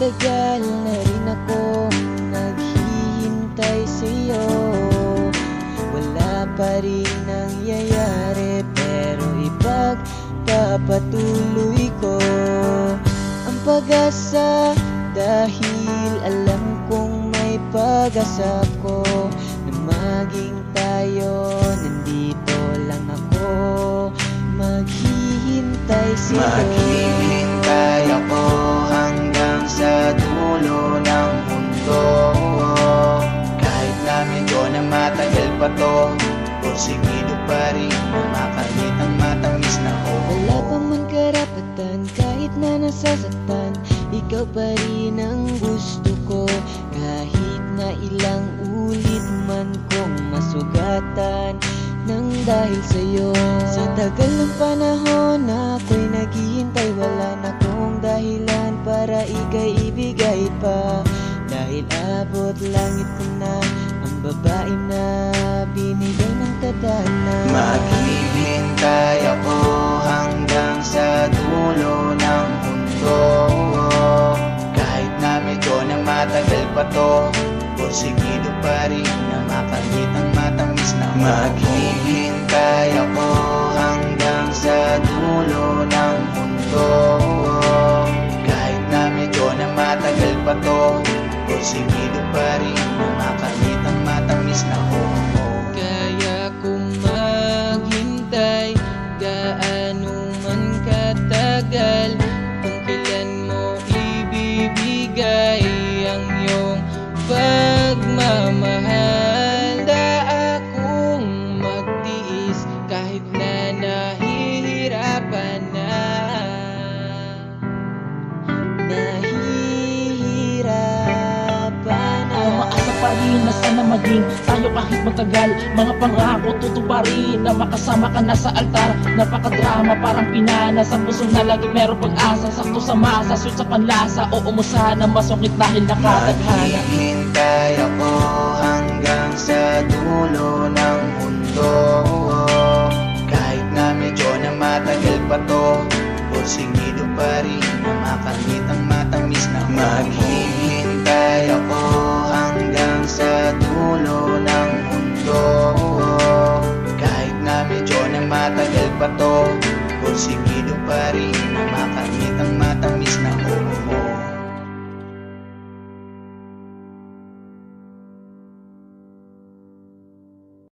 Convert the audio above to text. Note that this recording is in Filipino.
Matagal na rin akong naghihintay sa'yo. Wala pa rin nangyayari, pero ipagpapatuloy ko ang pag-asa, dahil alam kong may pag-asa ko na maging tayo. Nandito lang ako, maghihintay sa'yo. Maghihintay ako hanggang sa dulo ng mundo. Kahit na medyo na matagal pa to, porsigido pa rin na makamit ang matamis na Wala pa man karapatan, kahit na nasasaktan, ikaw pa rin ang gusto ko. Kahit na ilang ulit man kong masugatan nang dahil sa'yo. Sa tagal ng panahon na ako'y naghihintay, wala na kong dahilan para ika'y ibigay pa. Dahil abot langit ko na ang babae na binigay ng tadhana. Maghihintay ako hanggang sa dulo ng mundo. Kahit na medyo na matagal pa to, porsigido pa rin na makamit ang matamis na maghihintay ako hanggang sa dulo ng mundo. Kahit na medyo na matagal pa to, porsigido pa rin na makamit ang matamis na Kaya kung maghintay gaano man katagal, kung kailan mo ibibigay ang iyong pagmamahal. Da akong magtiis kahit na nahihirapan na. Umaasa pa rin na sana maging tayo kahit matagal. Mga pangako tutuparin na makasama ka na sa altar. Napakadrama parang pinana sa puso na lagi merong pag-asa. Sakto sa masa, sweet sa panlasa. Oo mo sana masungit dahil nakataghala. Maghihintay ako hanggang sa dulo ng mundo. Kahit na medyo na matagal pa to, porsigido pa rin na makamit ang matamis na maghihintay ako hanggang sa dulo ng mundo. Kahit na medyo na matagal pa to, porsigido